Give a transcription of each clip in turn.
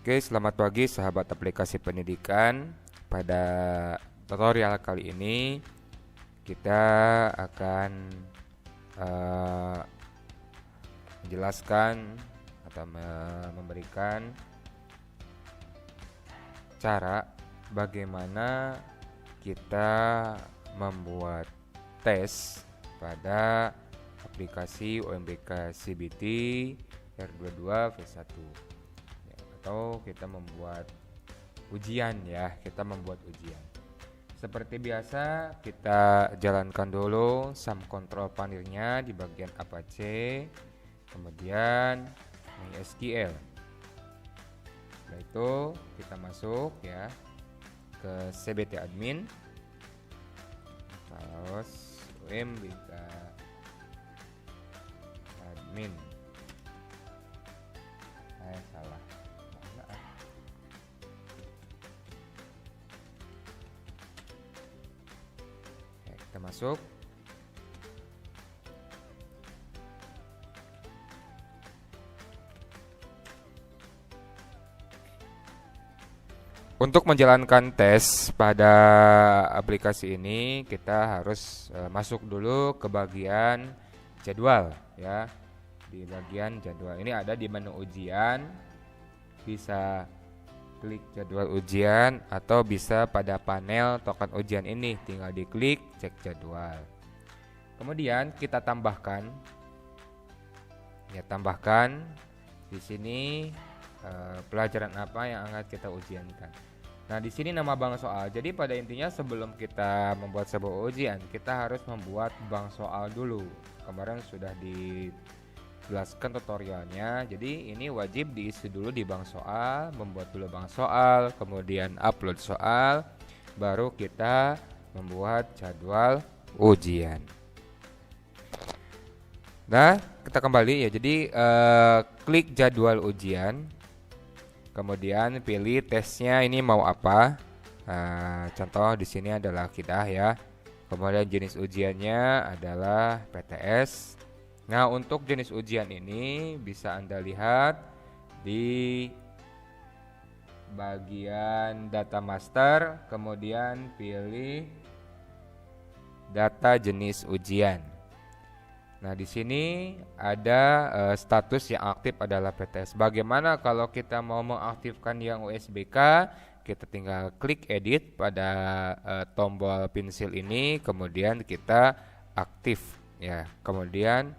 Oke, selamat pagi sahabat aplikasi pendidikan. Pada tutorial kali ini kita akan eh, menjelaskan atau memberikan cara bagaimana kita membuat tes pada aplikasi UMBK CBT R22 V1 ya, atau kita membuat ujian ya, kita membuat ujian. Seperti biasa kita jalankan dulu sum control panelnya di bagian Apache, kemudian MySQL. Setelah itu kita masuk ya ke CBT admin, terus UMBK admin. Salah. Oke, kita masuk. Untuk menjalankan tes pada aplikasi ini kita harus masuk dulu ke bagian jadwal ya. Di bagian jadwal ini ada di menu ujian, bisa klik jadwal ujian atau bisa pada panel token ujian ini, tinggal diklik cek jadwal. Kemudian kita tambahkan di sini pelajaran apa yang akan kita ujiankan. Nah, di sini nama bank soal. Jadi pada intinya sebelum kita membuat sebuah ujian, kita harus membuat bank soal dulu. Kemarin sudah dijelaskan tutorialnya. Jadi ini wajib diisi dulu di bank soal, membuat dulu bank soal, kemudian upload soal, baru kita membuat jadwal ujian. Nah, kita kembali ya. Jadi klik jadwal ujian. Kemudian pilih tesnya ini mau apa. Contoh di sini adalah akidah ya. Kemudian jenis ujiannya adalah PTS. Nah, untuk jenis ujian ini bisa Anda lihat di bagian data master, kemudian pilih data jenis ujian. Nah, di sini ada status yang aktif adalah PTS. Bagaimana kalau kita mau mengaktifkan yang USBK? Kita tinggal klik edit pada tombol pensil ini, kemudian kita aktif ya. Kemudian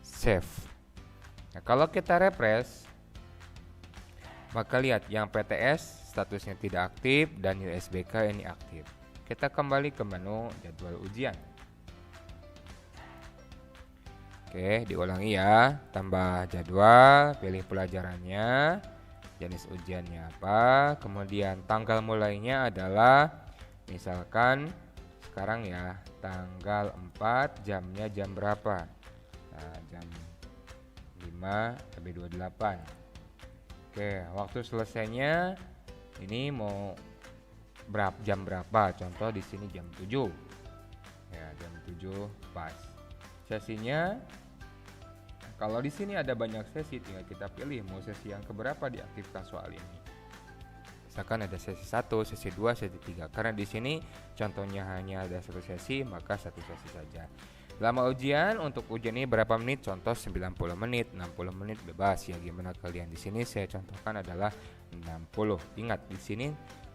save. Nah, kalau kita refresh, maka lihat yang PTS statusnya tidak aktif dan USBK ini aktif. Kita kembali ke menu jadwal ujian. Oke, diulangi ya. Tambah jadwal, pilih pelajarannya, jenis ujiannya apa, kemudian tanggal mulainya adalah misalkan sekarang ya, tanggal 4, jamnya jam berapa? Nah, jam 5 sampai 28. Oke, waktu selesainya ini mau jam berapa? Contoh di sini jam 7. Ya, jam 7 pas. Sesinya, kalau di sini ada banyak sesi, tinggal kita pilih mau sesi yang keberapa diaktifkan soal ini. Misalkan ada sesi 1, sesi 2, sesi 3. Karena di sini contohnya hanya ada satu sesi, maka satu sesi saja. Lama ujian, untuk ujian ini berapa menit? Contoh 90 menit, 60 menit bebas ya, gimana kalian. Di sini saya contohkan adalah 60. Ingat di sini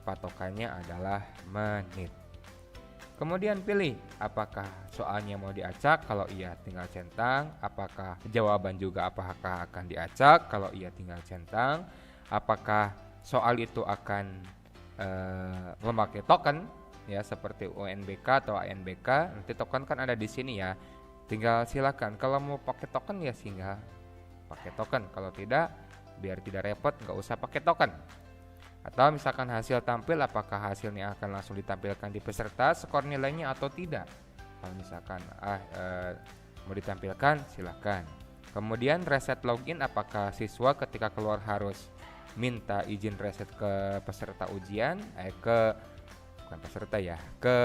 patokannya adalah menit. Kemudian pilih apakah soalnya mau diacak, kalau iya tinggal centang. Apakah jawaban juga apakah akan diacak, kalau iya tinggal centang. Apakah soal itu akan memakai token ya, seperti UNBK atau ANBK. Nanti token kan ada di sini ya, tinggal silakan. Kalau mau pakai token ya singgah pakai token, kalau tidak biar tidak repot nggak usah pakai token. Atau misalkan hasil tampil, apakah hasilnya akan langsung ditampilkan di peserta skor nilainya atau tidak. Kalau misalkan mau ditampilkan silahkan. Kemudian reset login, apakah siswa ketika keluar harus minta izin reset ke peserta ujian, bukan peserta ya, ke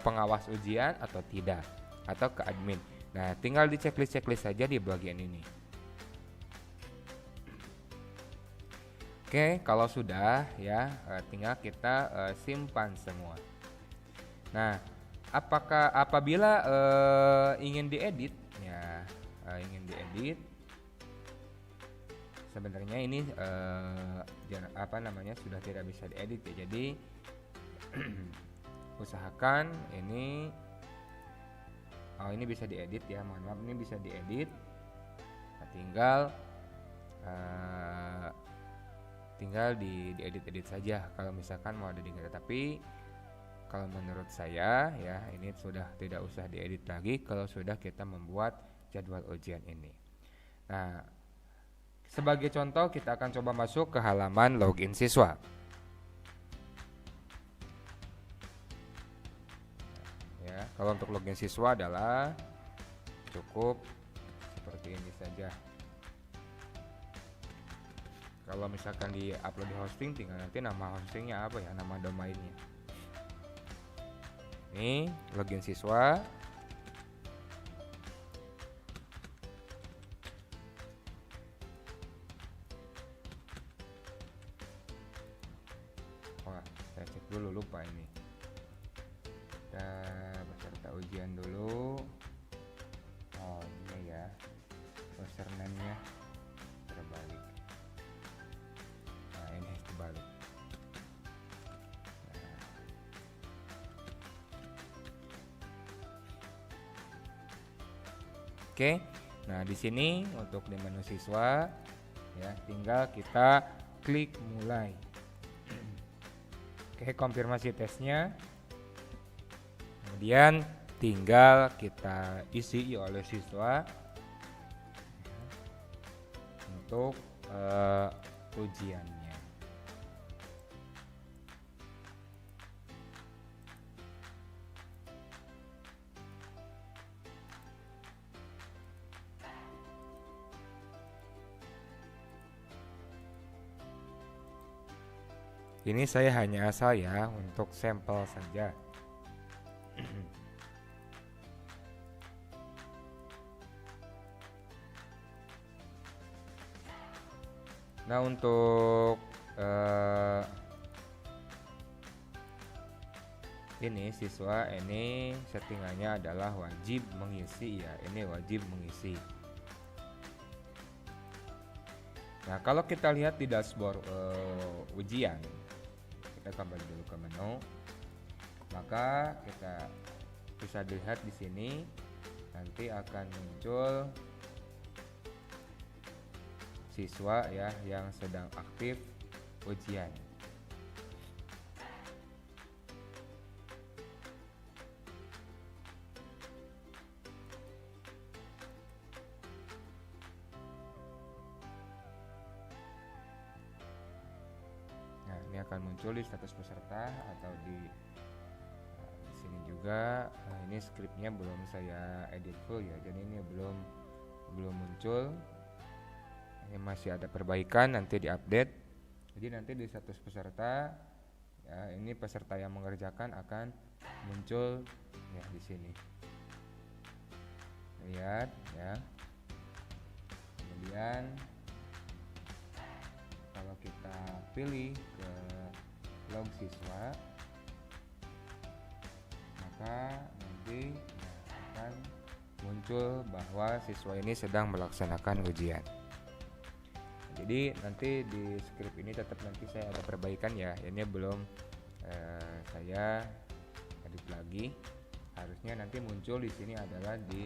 pengawas ujian atau tidak, atau ke admin. Nah, tinggal di checklist saja di bagian ini. Oke, kalau sudah ya, tinggal kita simpan semua. Nah, apabila ingin diedit ya, ingin diedit, sebenarnya ini sudah tidak bisa diedit ya. Jadi usahakan ini bisa diedit ya, mohon maaf, ini bisa diedit. Nah, tinggal diedit-edit saja kalau misalkan mau ada diganti. Tapi kalau menurut saya ya, ini sudah tidak usah diedit lagi kalau sudah kita membuat jadwal ujian ini. Nah, sebagai contoh kita akan coba masuk ke halaman login siswa. Ya, kalau untuk login siswa adalah cukup seperti ini saja. Kalau misalkan di upload di hosting, tinggal nanti nama hostingnya apa ya, nama domainnya. Ini login siswa. Wah, saya cek dulu, lupa ini. Kita peserta ujian dulu. Oh, ini ya, username-nya terbalik. Nah, ini terbalik. Oke, nah di sini untuk di menu siswa ya, tinggal kita klik mulai. Oke, konfirmasi tesnya, kemudian tinggal kita isi oleh siswa untuk ujiannya. Ini saya hanya asal ya, untuk sampel saja. Nah, untuk ini siswa ini settingannya adalah wajib mengisi ya, ini wajib mengisi. Nah, kalau kita lihat di dashboard ujian, kita kembali dulu ke menu, maka kita bisa dilihat di sini nanti akan muncul siswa ya yang sedang aktif ujian. Nah, ini akan muncul di status peserta atau di sini juga. Nah, ini skripnya belum saya edit full ya, jadi ini belum muncul. Ini masih ada perbaikan, nanti diupdate. Jadi nanti di status peserta ya, ini peserta yang mengerjakan akan muncul ya di sini. Lihat ya. Kemudian kalau kita pilih ke log siswa, maka nanti akan muncul bahwa siswa ini sedang melaksanakan ujian. Jadi nanti di script ini tetap nanti saya ada perbaikan ya. Ini belum saya edit lagi. Harusnya nanti muncul di sini adalah di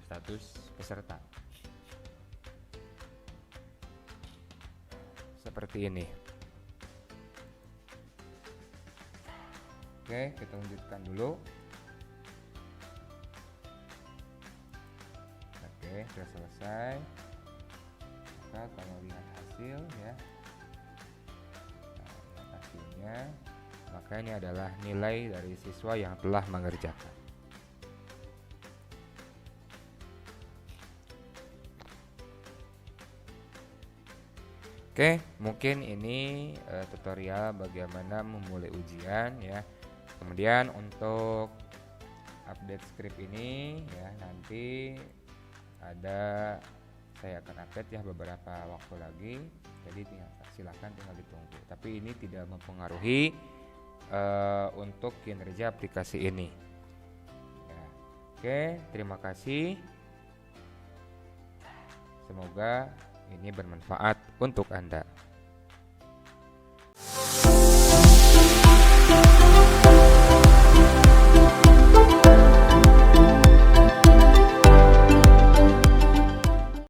status peserta. Seperti ini. Oke, kita lanjutkan dulu. Oke, sudah selesai. Maka kalau lihat hasil ya, lihat hasilnya, maka ini adalah nilai dari siswa yang telah mengerjakan. Oke, mungkin ini tutorial bagaimana memulai ujian ya. Kemudian untuk update script ini ya, nanti ada saya akan update ya beberapa waktu lagi. Jadi silahkan tinggal ditunggu. Tapi ini tidak mempengaruhi untuk kinerja aplikasi ini. Ya. Oke, terima kasih. Semoga ini bermanfaat untuk Anda.